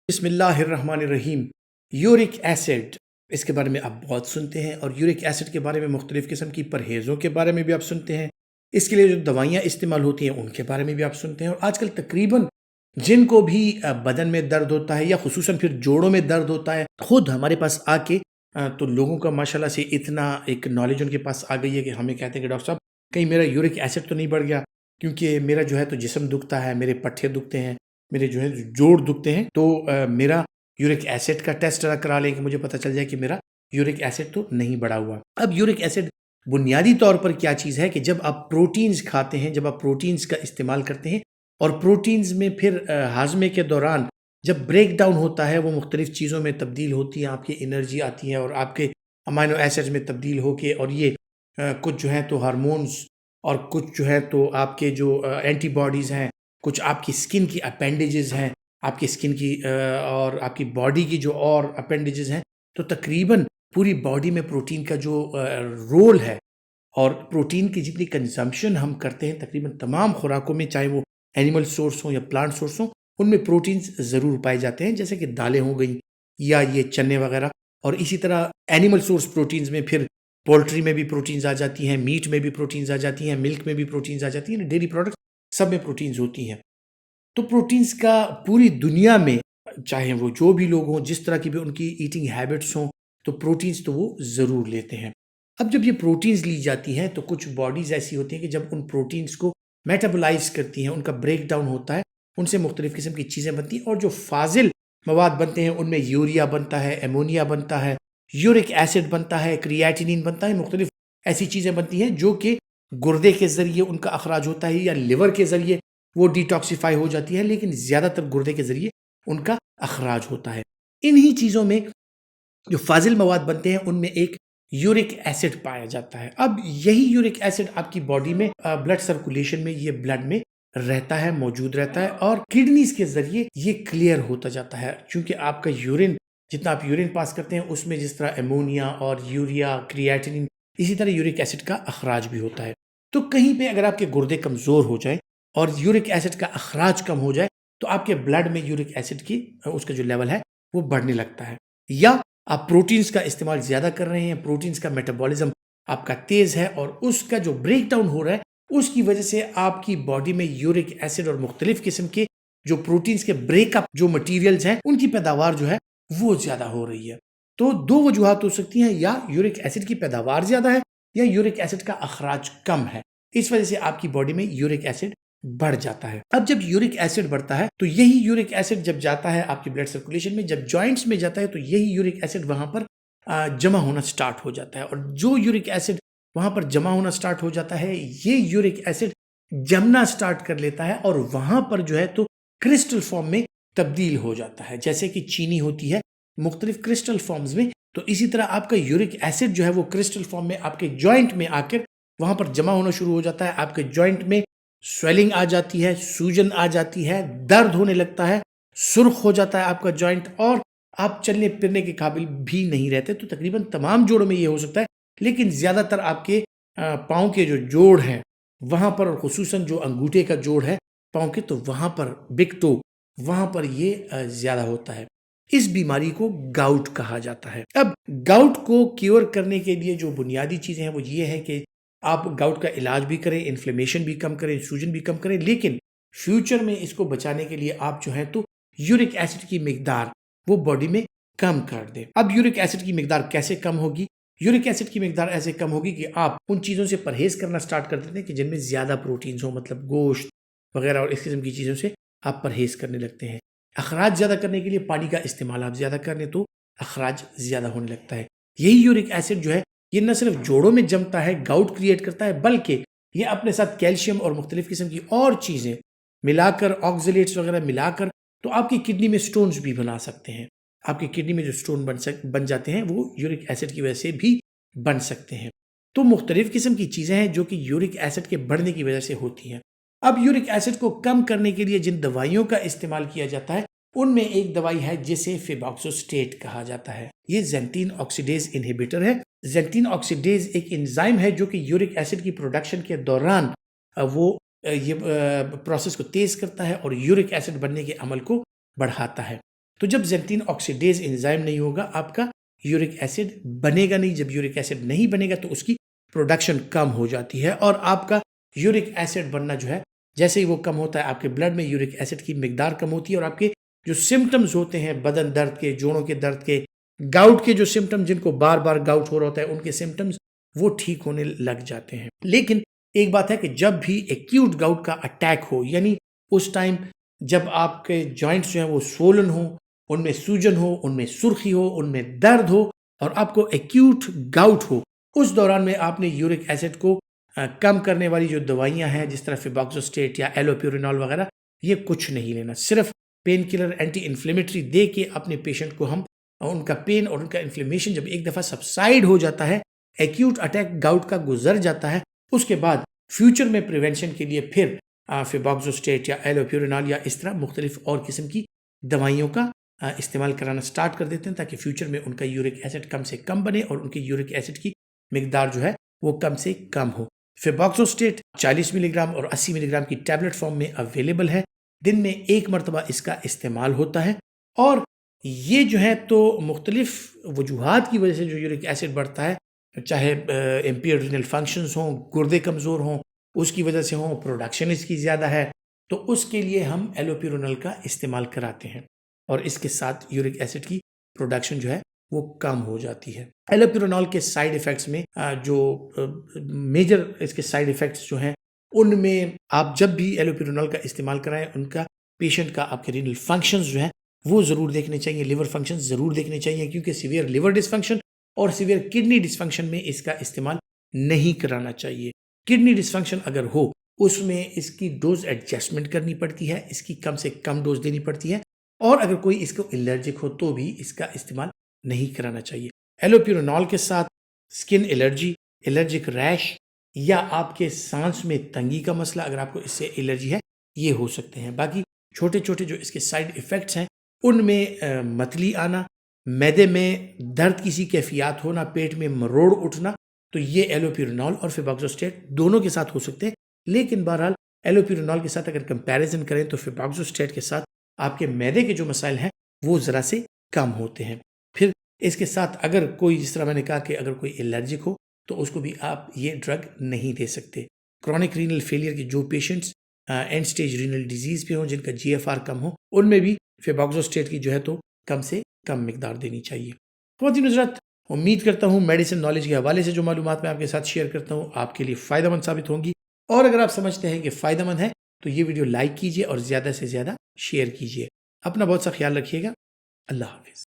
बिस्मिल्लाहिर्रहमानिर्रहीम। Uric acid, इसके बारे में आप बहुत सुनते हैं और यूरिक एसिड के बारे में मुख्तलिफ़ किस्म की परहेज़ों के बारे में भी आप सुनते हैं। इसके लिए जो दवाइयाँ इस्तेमाल होती हैं उनके बारे में भी आप सुनते हैं और आजकल तकरीबन जिनको भी बदन में दर्द होता है या ख़ुसूसन फिर जोड़ों में दर्द होता है, खुद हमारे पास आके तो लोगों का माशाल्लाह से इतना एक नॉलेज उनके पास आ गई है कि हमें कहते हैं कि डॉक्टर साहब कहीं मेरा यूरिक एसिड तो नहीं बढ़ गया, क्योंकि मेरा जो है तो जिस्म दुखता है, मेरे पट्टे दुखते हैं, मेरे जो है जोड़ दुखते हैं, तो मेरा यूरिक एसिड का टेस्ट ज़रा करा लें कि मुझे पता चल जाए कि मेरा यूरिक एसिड तो नहीं बढ़ा हुआ। अब यूरिक एसिड बुनियादी तौर पर क्या चीज़ है कि जब आप प्रोटीन्स खाते हैं, जब आप प्रोटीन्स का इस्तेमाल करते हैं और प्रोटीन्स में फिर हाजमे के दौरान जब ब्रेक डाउन होता है, वो मुख्तलिफ चीज़ों में तब्दील होती है, आपकी एनर्जी आती है और आपके अमाइनो एसिड्स में तब्दील होके और ये कुछ जो है तो हार्मोन्स और कुछ जो है तो आपके जो एंटीबॉडीज़ हैं, कुछ आपकी स्किन की अपेंडेजेस हैं, आपकी स्किन की और आपकी बॉडी की जो और अपेंडेजेस हैं, तो तकरीबन पूरी बॉडी में प्रोटीन का जो रोल है और प्रोटीन की जितनी कंजम्पशन हम करते हैं तकरीबन तमाम खुराकों में, चाहे वो एनिमल सोर्स हो या प्लांट सोर्स हो, उनमें प्रोटीन्स ज़रूर पाए जाते हैं, जैसे कि दालें हो गई या ये चने वगैरह। और इसी तरह एनिमल सोर्स प्रोटीन्स में फिर पोल्ट्री में भी प्रोटीन्स आ जाती हैं, मीट में भी प्रोटीन्स आ जाती हैं, मिल्क में भी प्रोटीन्स आ जाती हैं, डेयरी प्रोडक्ट्स सब में प्रोटीन्स होती हैं। तो प्रोटीन्स का पूरी दुनिया में, चाहे वो जो भी लोग हों, जिस तरह की भी उनकी ईटिंग हैबिट्स हों, तो प्रोटीन्स तो वो ज़रूर लेते हैं। अब जब ये प्रोटीन्स ली जाती हैं तो कुछ बॉडीज़ ऐसी होती हैं कि जब उन प्रोटीन्स को मेटाबोलाइज़ करती हैं, उनका ब्रेक डाउन होता है, उनसे मुख्तलिफ़ किस्म की चीज़ें बनती हैं और जो फाजिल मवाद बनते हैं उनमें यूरिया बनता है, एमोनिया बनता है, यूरिक एसिड बनता है, क्रिएटिनिन बनता है, मुख्तलिफ़ ऐसी चीज़ें बनती हैं जो कि गुर्दे के ज़रिए उनका अखराज होता है या लिवर के ज़रिए वो डिटॉक्सिफाई हो जाती है, लेकिन ज़्यादातर गुर्दे के ज़रिए उनका अखराज होता है। इन्हीं चीज़ों में जो फाजिल मवाद बनते हैं उनमें एक यूरिक एसिड पाया जाता है। अब यही यूरिक एसिड आपकी बॉडी में ब्लड सर्कुलेशन में, ये ब्लड में रहता है, मौजूद रहता है और किडनीज के ज़रिए ये क्लियर होता जाता है, क्योंकि आपका यूरिन, जितना आप यूरिन पास करते हैं उसमें जिस तरह एमोनिया और यूरिया, क्रिएटिनिन, इसी तरह यूरिक एसिड का अखराज भी होता है। तो कहीं पे अगर आपके गुर्दे कमज़ोर हो जाए और यूरिक एसिड का अखराज कम हो जाए, तो आपके ब्लड में यूरिक एसिड की उसका जो लेवल है वो बढ़ने लगता है। या आप प्रोटीन्स का इस्तेमाल ज़्यादा कर रहे हैं, प्रोटीन्स का मेटाबॉलिज्म आपका तेज़ है और उसका जो ब्रेक डाउन हो रहा है उसकी वजह से आपकी बॉडी में यूरिक एसिड और मुख्तलिफ किस्म के जो प्रोटीन्स के ब्रेकअप जो मटीरियल्स हैं उनकी पैदावार जो है वो ज़्यादा हो रही है। तो दो वजूहत हो सकती हैं, या यूरिक एसिड की पैदावार ज़्यादा है या यूरिक एसिड का अखराज कम है, इस वजह से आपकी बॉडी में यूरिक एसिड बढ़ जाता है। अब जब यूरिक एसिड बढ़ता है तो यही यूरिक एसिड जब जाता है आपकी ब्लड सर्कुलेशन में, जब जॉइंट्स में जाता है तो यही यूरिक एसिड वहां पर जमा होना स्टार्ट हो जाता है और जो यूरिक एसिड वहां पर जमा होना स्टार्ट हो जाता है, ये यूरिक एसिड जमना स्टार्ट कर लेता है और वहां पर जो है तो क्रिस्टल फॉर्म में तब्दील हो जाता है, जैसे कि चीनी होती है मुख्तलिफ क्रिस्टल फॉर्म्स में। तो इसी तरह आपका यूरिक एसिड जो है वो क्रिस्टल फॉर्म में आपके जॉइंट में आकर वहां पर जमा होना शुरू हो जाता है। आपके जॉइंट में स्वेलिंग आ जाती है, सूजन आ जाती है, दर्द होने लगता है, सुर्ख हो जाता है आपका जॉइंट और आप चलने फिरने के काबिल भी नहीं रहते। तो तकरीबन तमाम जोड़ों में ये हो सकता है, लेकिन ज़्यादातर आपके पाँव के जो जोड़ हैं वहाँ पर, और खुसूसन जो अंगूठे का जोड़ है पाँव के, तो वहाँ पर बिग टो, वहाँ पर ये ज़्यादा होता है। इस बीमारी को गाउट कहा जाता है। अब गाउट को क्योर करने के लिए जो बुनियादी चीज़ें हैं वो ये है कि आप गाउट का इलाज भी करें, इन्फ्लेमेशन भी कम करें, सूजन भी कम करें, लेकिन फ्यूचर में इसको बचाने के लिए आप जो है तो यूरिक एसिड की मिकदार वो बॉडी में कम कर दें। अब यूरिक एसिड की मिकदार कैसे कम होगी? यूरिक एसिड की मिकदार ऐसे कम होगी कि आप उन चीज़ों से परहेज करना स्टार्ट कर देते हैं कि जिनमें ज़्यादा प्रोटीन्स हो, मतलब गोश्त वगैरह और इस किस्म की चीज़ों से आप परहेज करने लगते हैं। अखराज ज़्यादा करने के लिए पानी का इस्तेमाल आप ज़्यादा कर लें तो अखराज ज़्यादा होने लगता है। यही यूरिक एसिड जो है ये न सिर्फ जोड़ों में जमता है, गाउट क्रिएट करता है, बल्कि ये अपने साथ कैल्शियम और मुख्तलिफ किस्म की और चीज़ें मिलाकर, ऑक्जेलेट्स वगैरह मिलाकर, तो आपकी किडनी में स्टोन्स भी बना सकते हैं। आपकी किडनी में जो स्टोन बन जाते हैं वो यूरिक एसिड की वजह से भी बन सकते हैं। तो मुख्तलिफ किस्म की चीज़ें हैं जो कि यूरिक एसिड के बढ़ने की वजह से होती हैं। अब यूरिक एसिड को कम करने के लिए जिन दवाइयों का इस्तेमाल किया जाता है उनमें एक दवाई है जिसे फिबॉक्सोस्टेट कहा जाता है। ये ज़ेंटीन ऑक्सीडेज इनहिबिटर है। ज़ेंटीन ऑक्सीडेज एक एंजाइम है जो कि यूरिक एसिड की प्रोडक्शन के दौरान वो ये प्रोसेस को तेज करता है और यूरिक एसिड बनने के अमल को बढ़ाता है। तो जब ज़ैंथीन ऑक्सीडेज एंजाइम नहीं होगा, आपका यूरिक एसिड बनेगा नहीं। जब यूरिक एसिड नहीं बनेगा तो उसकी प्रोडक्शन कम हो जाती है, और आपका यूरिक एसिड बनना जो है, जैसे ही वो कम होता है, आपके ब्लड में यूरिक एसिड की मिकदार कम होती है, और आपके जो सिम्टम्स होते हैं बदन दर्द के, जोड़ों के दर्द के, गाउट के जो सिम्टम्स, जिनको बार बार गाउट हो रहा होता है, उनके सिम्टम्स वो ठीक होने लग जाते हैं। लेकिन एक बात है कि जब भी एक्यूट गाउट का अटैक हो, यानी उस टाइम जब आपके जॉइंट्स जो हैं वो स्वोलन हो, उनमें सूजन हो, उनमें सुर्खी हो, उनमें दर्द हो, और आपको एक्यूट गाउट हो, उस दौरान में आपने यूरिक एसिड को कम करने वाली जो दवाइयां हैं, जिस तरह फिबॉक्सोस्टेट या एलोप्यूरिनॉल वगैरह, ये कुछ नहीं लेना। सिर्फ पेन किलर, एंटी इन्फ्लेमेटरी दे के अपने पेशेंट को हम उनका पेन और उनका इन्फ्लेमेशन जब एक दफ़ा सबसाइड हो जाता है, एक्यूट अटैक गाउट का गुजर जाता है, उसके बाद फ्यूचर में प्रिवेंशन के लिए फिर फिबॉक्सोस्टेट या एलोप्यूरिनॉल या इस तरह मुख्तलिफ और किस्म की दवाइयों का इस्तेमाल कराना स्टार्ट कर देते हैं, ताकि फ्यूचर में उनका यूरिक एसिड कम से कम बने और उनके यूरिक एसिड की मिकदार जो है वो कम से कम हो। फिबॉक्सोस्टेट 40 मिलीग्राम और 80 मिलीग्राम की टैबलेट फॉर्म में अवेलेबल है। दिन में एक मरतबा इसका इस्तेमाल होता है, और ये जो है तो मुख्तलिफ वजूहात की वजह से जो यूरिक एसिड बढ़ता है, चाहे इम्पेयर्ड रीनल फंक्शंस हों, गुर्दे कमज़ोर हों, उसकी वजह से हों, प्रोडक्शन इसकी ज़्यादा है, तो उसके लिए हम एलोप्यूरिनॉल का इस्तेमाल कराते हैं, और इसके साथ यूरिक एसिड की प्रोडक्शन जो है वो कम हो जाती है। एलोप्यूरिनॉल के साइड इफ़ेक्ट्स में जो मेजर इसके साइड इफ़ेक्ट्स जो हैं, उनमें आप जब भी एलोप्यूरिनॉल का इस्तेमाल कराएं, उनका पेशेंट का आपके रीनल फंक्शंस जो हैं वो ज़रूर देखने चाहिए, लिवर फंक्शन ज़रूर देखने चाहिए, क्योंकि सीवियर लिवर डिसफंक्शन और सीवियर किडनी डिसफंक्शन में इसका इस्तेमाल नहीं कराना चाहिए। किडनी डिसफंक्शन अगर हो, उसमें इसकी डोज एडजस्टमेंट करनी पड़ती है, इसकी कम से कम डोज देनी पड़ती है, और अगर कोई इसको एलर्जिक हो तो भी इसका इस्तेमाल नहीं कराना चाहिए। एलोप्यूरिनॉल के साथ स्किन एलर्जी, एलर्जिक रैश, या आपके सांस में तंगी का मसला, अगर आपको इससे एलर्जी है, ये हो सकते हैं। बाकी छोटे छोटे जो इसके साइड इफ़ेक्ट्स हैं, उनमें मतली आना, मैदे में दर्द किसी कैफियत होना, पेट में मरोड़ उठना, तो ये एलोप्यूरिनॉल और फिबॉक्सोस्टेट दोनों के साथ हो सकते हैं। लेकिन बहरहाल एलोप्यूरिनॉल के साथ अगर कंपैरिजन करें तो फिबॉक्सोस्टेट के साथ आपके मैदे के जो मसाइल हैं वो ज़रा से कम होते हैं। फिर इसके साथ अगर कोई, जिस तरह मैंने कहा कि अगर कोई एलर्जिक हो तो उसको भी आप ये ड्रग नहीं दे सकते। क्रॉनिक रीनल फेलियर के जो patients and stage renal disease पे हों, जिनका GFR कम हो, उनमें भी फिबॉक्सोस्टेट की जो है तो कम से कम मिकदार देनी चाहिए। ख़वातीन हज़रात, उम्मीद करता हूँ मेडिसिन नॉलेज के हवाले से जो मालूमात मैं आपके साथ शेयर करता हूँ आपके लिए फ़ायदेमंद साबित होंगी, और अगर आप समझते हैं कि फ़ायदेमंद है तो ये वीडियो लाइक कीजिए और ज़्यादा से ज़्यादा शेयर कीजिए। अपना बहुत सा ख्याल रखिएगा। अल्लाह हाफ़िज़।